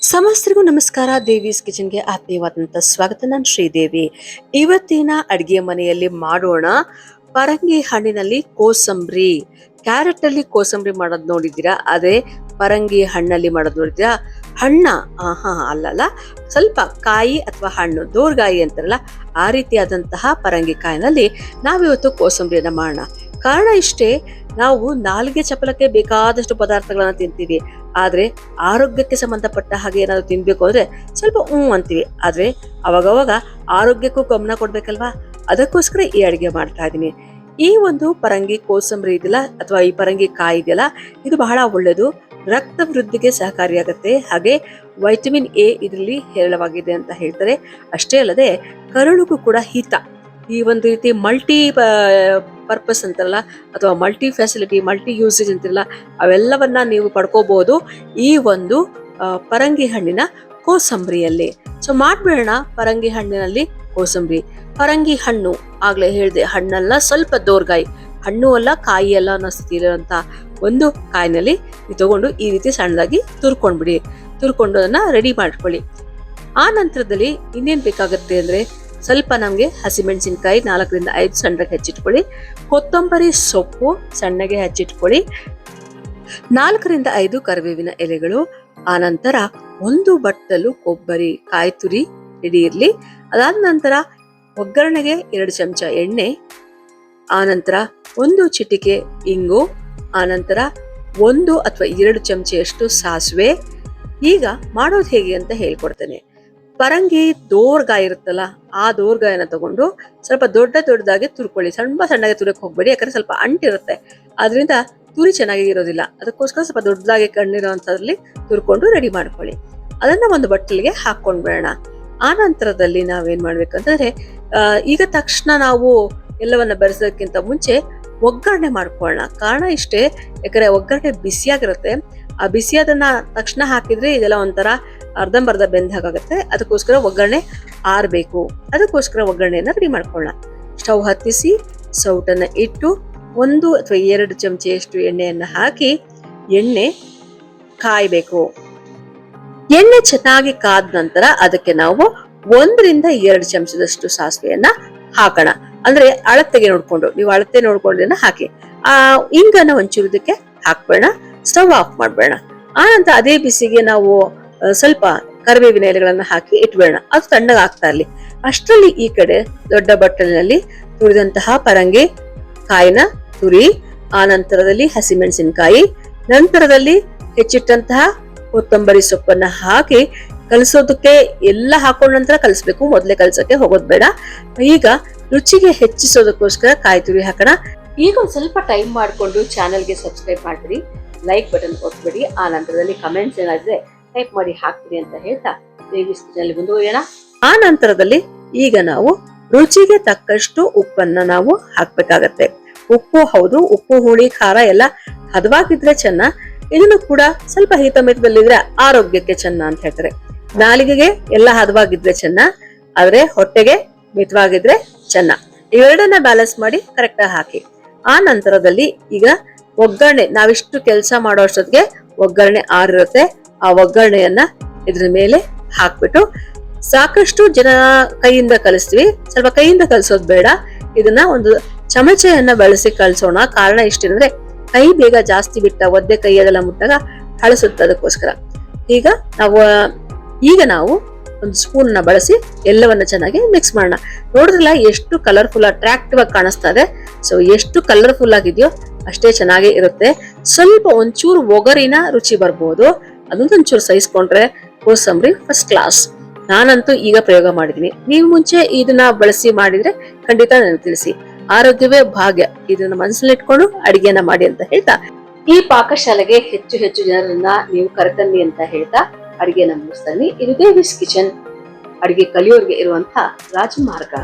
ಸಮಸ್ತರಿಗೂ ನಮಸ್ಕಾರ. ದೇವೀಸ್ ಕಿಚನ್ಗೆ ಆತ್ಮೀಯವಾದಂತ ಸ್ವಾಗತ. ನಾನು ಶ್ರೀದೇವಿ. ಇವತ್ತಿನ ಅಡಿಗೆ ಮನೆಯಲ್ಲಿ ಮಾಡೋಣ ಪರಂಗಿ ಹಣ್ಣಿನಲ್ಲಿ ಕೋಸಂಬರಿ. ಕ್ಯಾರೆಟ್ ಅಲ್ಲಿ ಕೋಸಂಬರಿ ಮಾಡೋದು ನೋಡಿದ್ದೀರಾ, ಅದೇ ಪರಂಗಿ ಹಣ್ಣಲ್ಲಿ ಮಾಡೋದು ನೋಡಿದ್ದೀರಾ. ಹಣ್ಣ ಅಲ್ಲಲ್ಲ, ಸ್ವಲ್ಪ ಕಾಯಿ ಅಥವಾ ಹಣ್ಣು, ದೋರ್ಗಾಯಿ ಅಂತಾರಲ್ಲ, ಆ ರೀತಿಯಾದಂತಹ ಪರಂಗಿ ಕಾಯಿನಲ್ಲಿ ನಾವಿವತ್ತು ಕೋಸಂಬರಿಯನ್ನ ಮಾಡೋಣ. ಕಾರಣ ಇಷ್ಟೇ, ನಾವು ನಾಲ್ಗೆ ಚಪಲಕ್ಕೆ ಬೇಕಾದಷ್ಟು ಪದಾರ್ಥಗಳನ್ನ ತಿಂತೀವಿ, ಆದ್ರೆ ಆರೋಗ್ಯಕ್ಕೆ ಸಂಬಂಧಪಟ್ಟ ಹಾಗೆ ಏನಾದ್ರು ತಿನ್ಬೇಕು ಅಂದ್ರೆ ಸ್ವಲ್ಪ ಅಂತೀವಿ. ಆದ್ರೆ ಅವಾಗವಾಗ ಆರೋಗ್ಯಕ್ಕೂ ಗಮನ ಕೊಡ್ಬೇಕಲ್ವಾ, ಅದಕ್ಕೋಸ್ಕರ ಈ ಅಡಿಗೆ ಮಾಡ್ತಾ ಇದೀನಿ. ಈ ಒಂದು ಪರಂಗಿ ಕೋಸಂಬರಿ ಇದೆಯಲ್ಲ, ಅಥವಾ ಈ ಪರಂಗಿ ಕಾಯಿ ಇದೆಯಲ್ಲ, ಇದು ಬಹಳ ಒಳ್ಳೆಯದು, ರಕ್ತ ವೃದ್ಧಿಗೆ ಸಹಕಾರಿಯಾಗುತ್ತೆ. ಹಾಗೆ ವೈಟಮಿನ್ ಎ ಇದರಲ್ಲಿ ಹೇರಳವಾಗಿದೆ ಅಂತ ಹೇಳ್ತಾರೆ. ಅಷ್ಟೇ ಅಲ್ಲದೆ ಕರುಳಿಗೂ ಕೂಡ ಹಿತ. ಈ ಒಂದು ರೀತಿ ಮಲ್ಟಿ ಪರ್ಪಸ್ ಅಂತಾರಲ್ಲ, ಅಥವಾ ಮಲ್ಟಿ ಫೆಸಿಲಿಟಿ, ಮಲ್ಟಿ ಯೂಸೇಜ್ ಅಂತಿರಲ್ಲ, ಅವೆಲ್ಲವನ್ನ ನೀವು ಪಡ್ಕೋಬಹುದು ಈ ಒಂದು ಪರಂಗಿ ಹಣ್ಣಿನ ಕೋಸಂಬರಿಯಲ್ಲಿ. ಸೊ ಮಾಡ್ಬೇಡ ಪರಂಗಿ ಹಣ್ಣಿನಲ್ಲಿ ಕೋಸಂಬರಿ. ಪರಂಗಿ ಹಣ್ಣು ಆಗ್ಲೇ ಹೇಳಿದೆ, ಹಣ್ಣಲ್ಲ, ಸ್ವಲ್ಪ ದೋರ್ಗಾಯಿ, ಹಣ್ಣು ಅಲ್ಲ ಕಾಯಿ ಅಲ್ಲ ಅನ್ನೋ ಸ್ಥಿತಿಲಿರುವಂತ ಒಂದು ಕಾಯಿನಲ್ಲಿ ತಗೊಂಡು ಈ ರೀತಿ ಸಣ್ಣದಾಗಿ ತುರ್ಕೊಂಡ್ಬಿಡಿ. ತುರ್ಕೊಂಡು ಅದನ್ನ ರೆಡಿ ಮಾಡ್ಕೊಳ್ಳಿ. ಆ ನಂತರದಲ್ಲಿ ಇನ್ನೇನ್ ಬೇಕಾಗುತ್ತೆ ಅಂದ್ರೆ, ಸ್ವಲ್ಪ ನಮ್ಗೆ ಹಸಿಮೆಣಸಿನಕಾಯಿ 4 ರಿಂದ 5 ಸಣ್ಣಗೆ ಹೆಚ್ಚಿಟ್ಕೊಳ್ಳಿ. ಕೊತ್ತಂಬರಿ ಸೊಪ್ಪು ಸಣ್ಣಗೆ ಹೆಚ್ಚಿಟ್ಕೊಳ್ಳಿ. 4 ರಿಂದ 5 ಕರಿಬೇವಿನ ಎಲೆಗಳು. ಆ ನಂತರ 1 ಬಟ್ಟಲು ಕೊಬ್ಬರಿ ಕಾಯಿ ತುರಿ ರೆಡಿ ಇರ್ಲಿ. ಅದಾದ ನಂತರ ಒಗ್ಗರಣೆಗೆ 2 ಚಮಚ ಎಣ್ಣೆ. ಆ ನಂತರ 1 ಚಿಟಿಕೆ ಇಂಗು. ಆ ನಂತರ 1 ಅಥವಾ 2 ಚಮಚೆಯಷ್ಟು ಸಾಸಿವೆ. ಈಗ ಮಾಡೋದು ಹೇಗೆ ಅಂತ ಹೇಳ್ಕೊಡ್ತೇನೆ. ಪರಂಗಿ ದೋರ್ಗಾಯಿ ಇರುತ್ತಲ್ಲ, ಆ ದೋರ್ಗಾಯಿನ ತಗೊಂಡು ಸ್ವಲ್ಪ ದೊಡ್ಡದಾಗಿ ತುರ್ಕೊಳ್ಳಿ. ಸಣ್ಣಗೆ ತುರಕ್ ಹೋಗ್ಬೇಡಿ, ಯಾಕಂದ್ರೆ ಸ್ವಲ್ಪ ಅಂಟಿರುತ್ತೆ, ಅದರಿಂದ ತುರಿ ಚೆನ್ನಾಗಿ ಇರೋದಿಲ್ಲ. ಅದಕ್ಕೋಸ್ಕರ ಸ್ವಲ್ಪ ದೊಡ್ಡದಾಗಿ ಕಣ್ಣಿರೋಂಥದ್ರಲ್ಲಿ ತುರ್ಕೊಂಡು ರೆಡಿ ಮಾಡ್ಕೊಳ್ಳಿ. ಅದನ್ನ ಒಂದು ಬಟ್ಟಲಿಗೆ ಹಾಕೊಂಡ್ಬೇಡ. ಆ ನಂತರದಲ್ಲಿ ನಾವೇನ್ ಮಾಡ್ಬೇಕಂತಂದ್ರೆ, ಈಗ ತಕ್ಷಣ ನಾವು ಎಲ್ಲವನ್ನ ಬೆರೆಸೋದಕ್ಕಿಂತ ಮುಂಚೆ ಒಗ್ಗರಣೆ ಮಾಡ್ಕೊಳ್ಳೋಣ. ಕಾರಣ ಇಷ್ಟೇ, ಯಾಕಂದ್ರೆ ಒಗ್ಗರಣೆ ಬಿಸಿಯಾಗಿರುತ್ತೆ. ಆ ಬಿಸಿಯಾದನ್ನ ತಕ್ಷಣ ಹಾಕಿದ್ರೆ ಇದೆಲ್ಲ ಒಂಥರ ಅರ್ಧಂಬರ್ಧ ಬೆಂದಾಗುತ್ತೆ. ಅದಕ್ಕೋಸ್ಕರ ಒಗ್ಗರಣೆ ಆರ್ಬೇಕು. ಅದಕ್ಕೋಸ್ಕರ ಒಗ್ಗರಣೆಯನ್ನ ರೆಡಿ ಮಾಡ್ಕೊಳ್ಳೋಣ. ಸ್ಟವ್ ಹತ್ತಿಸಿ ಸೌಟನ್ನ ಇಟ್ಟು 1 ಅಥವಾ 2 ಚಮಚೆಯಷ್ಟು ಎಣ್ಣೆಯನ್ನ ಹಾಕಿ ಎಣ್ಣೆ ಕಾಯ್ಬೇಕು. ಎಣ್ಣೆ ಚೆನ್ನಾಗಿ ಕಾದ ನಂತರ ಅದಕ್ಕೆ ನಾವು 1 ರಿಂದ 2 ಚಮಚದಷ್ಟು ಸಾಸಿವೆಯನ್ನ ಹಾಕೋಣ. ಅಂದ್ರೆ ಅಳತೆಗೆ ನೋಡ್ಕೊಂಡು, ನೀವು ಅಳತೆ ನೋಡ್ಕೊಂಡೇನ ಹಾಕಿ. ಇಂಗನ್ನ ಒಂಚೂರು ಇದಕ್ಕೆ ಹಾಕ್ಬೇಡ, ಸ್ಟವ್ ಆಫ್ ಮಾಡ್ಬೇಡ. ಆ ನಂತರ ಅದೇ ಬಿಸಿಗೆ ನಾವು ಸ್ವಲ್ಪ ಕರಿಬೇವಿನ ಎಲೆಗಳನ್ನ ಹಾಕಿ ಇಟ್ಬೇಡ, ಅದು ತಣ್ಣಗೆ ಆಗ್ತಾ ಇರ್ಲಿ. ಅಷ್ಟರಲ್ಲಿ ಈ ಕಡೆ ದೊಡ್ಡ ಬಟ್ಟಲಿನಲ್ಲಿ ತುರಿದಂತಹ ಪರಂಗಿ ಕಾಯಿನ ತುರಿ, ಆ ನಂತರದಲ್ಲಿ ಹಸಿಮೆಣಸಿನಕಾಯಿ, ನಂತರದಲ್ಲಿ ಹೆಚ್ಚಿಟ್ಟಂತಹ ಕೊತ್ತಂಬರಿ ಸೊಪ್ಪನ್ನ ಹಾಕಿ ಕಲಸೋದಕ್ಕೆ ಎಲ್ಲ ಹಾಕೊಂಡ ನಂತರ ಕಲಿಸ್ಬೇಕು, ಮೊದಲೇ ಕಲಸಕ್ಕೆ ಹೋಗೋದ್ ಬೇಡ. ಈಗ ರುಚಿಗೆ ಹೆಚ್ಚಿಸೋದಕ್ಕೋಸ್ಕರ ಕಾಯಿ ತುರಿ ಹಾಕೋಣ. ಈಗ ಒಂದ್ ಸ್ವಲ್ಪ ಟೈಮ್ ಮಾಡ್ಕೊಂಡು ಚಾನೆಲ್ಗೆ ಸಬ್ಸ್ಕ್ರೈಬ್ ಮಾಡ್ಬಿಡಿ, ಲೈಕ್ ಬಟನ್ ಒತ್ಬಿಡಿ. ಆ ನಂತರದಲ್ಲಿ ಕಮೆಂಟ್ಸ್ ಏನಾದ್ರೆ ಟೈಪ್ ಮಾಡಿ ಹಾಕ್ಬಿಡಿ ಅಂತ ಹೇಳ್ತಾ ದೇವೀಸ್ ಕಿಚನ್ ಮುಂದುವರಿಯೋಣ. ಆ ನಂತರದಲ್ಲಿ ಈಗ ನಾವು ರುಚಿಗೆ ತಕ್ಕಷ್ಟು ಉಪ್ಪನ್ನ ನಾವು ಹಾಕ್ಬೇಕಾಗತ್ತೆ. ಉಪ್ಪು ಹೌದು, ಉಪ್ಪು ಹುಳಿ ಖಾರ ಎಲ್ಲ ಹದವಾಗಿದ್ರೆ ಚೆನ್ನ. ಇದನ್ನು ಕೂಡ ಸ್ವಲ್ಪ ಹಿತಮಿತದಲ್ಲಿದ್ರೆ ಆರೋಗ್ಯಕ್ಕೆ ಚೆನ್ನ ಅಂತ ಹೇಳ್ತಾರೆ. ನಾಲಿಗೆಗೆ ಎಲ್ಲ ಹದವಾಗಿದ್ರೆ ಚೆನ್ನ, ಆದ್ರೆ ಹೊಟ್ಟೆಗೆ ಮಿತವಾಗಿದ್ರೆ ಚೆನ್ನ. ಇವೆರಡನ್ನ ಬ್ಯಾಲೆನ್ಸ್ ಮಾಡಿ ಕರೆಕ್ಟ್ ಆಗಿ ಹಾಕಿ. ಆ ನಂತರದಲ್ಲಿ ಈಗ ಒಗ್ಗರಣೆ, ನಾವಿಷ್ಟು ಕೆಲಸ ಮಾಡೋ ಅಷ್ಟೊತ್ತಿಗೆ ಒಗ್ಗರಣೆ ಆರಿರುತ್ತೆ. ಆ ಒಗ್ಗರಣೆಯನ್ನ ಇದ್ರ ಮೇಲೆ ಹಾಕ್ಬಿಟ್ಟು, ಸಾಕಷ್ಟು ಜನ ಕೈಯಿಂದ ಕಲಿಸ್ತೀವಿ, ಸ್ವಲ್ಪ ಕೈಯಿಂದ ಕಲಿಸೋದು ಬೇಡ. ಇದನ್ನ ಒಂದು ಚಮಚೆಯನ್ನ ಬಳಸಿ ಕಲಿಸೋಣ. ಕಾರಣ ಇಷ್ಟೇನಂದ್ರೆ, ಕೈ ಬೇಗ ಜಾಸ್ತಿ ಬಿಟ್ಟ ಒದ್ದೆ ಕೈ ಅದೆಲ್ಲ ಮುಟ್ಟಾಗ ಹಳಸುತ್ತೆ. ಅದಕ್ಕೋಸ್ಕರ ಈಗ ನಾವು ಒಂದು ಸ್ಪೂನ್ ನ ಬಳಸಿ ಎಲ್ಲವನ್ನ ಚೆನ್ನಾಗಿ ಮಿಕ್ಸ್ ಮಾಡೋಣ. ನೋಡಿದ್ರಲ್ಲ ಎಷ್ಟು ಕಲರ್ಫುಲ್, ಅಟ್ರಾಕ್ಟಿವ್ ಆಗಿ ಕಾಣಿಸ್ತಾ ಇದೆ. ಸೊ ಎಷ್ಟು ಕಲರ್ಫುಲ್ ಆಗಿದೆಯೋ ಅಷ್ಟೇ ಚೆನ್ನಾಗಿ ಇರುತ್ತೆ. ಸ್ವಲ್ಪ ಒಂಚೂರು ಒಗರಿನ ರುಚಿ ಬರ್ಬೋದು, ಅದೊಂದೊಂಚೂರು ಸಹಿಸ್ಕೊಂಡ್ರೆ ಕೋಸಂಬರಿ ಫಸ್ಟ್ ಕ್ಲಾಸ್. ನಾನಂತೂ ಈಗ ಪ್ರಯೋಗ ಮಾಡಿದೀನಿ. ನೀವು ಮುಂಚೆ ಇದನ್ನ ಬಳಸಿ ಮಾಡಿದ್ರೆ ಖಂಡಿತ ನನಗೆ ತಿಳಿಸಿ. ಆರೋಗ್ಯವೇ ಭಾಗ್ಯ, ಇದನ್ನ ಮನಸ್ಸಲ್ಲಿ ಇಟ್ಕೊಂಡು ಅಡಿಗೆನ ಮಾಡಿ ಅಂತ ಹೇಳ್ತಾ, ಈ ಪಾಕಶಾಲೆಗೆ ಹೆಚ್ಚು ಹೆಚ್ಚು ಜನರನ್ನ ನೀವು ಕರೆತನ್ನಿ ಅಂತ ಹೇಳ್ತಾ ಅಡಿಗೆನ ಮುಗಿಸ್ತಾನೆ. ಇದು ದೇವೀಸ್ ಕಿಚನ್, ಅಡಿಗೆ ಕಲಿಯೋರ್ಗೆ ಇರುವಂತಹ ರಾಜಮಾರ್ಗ.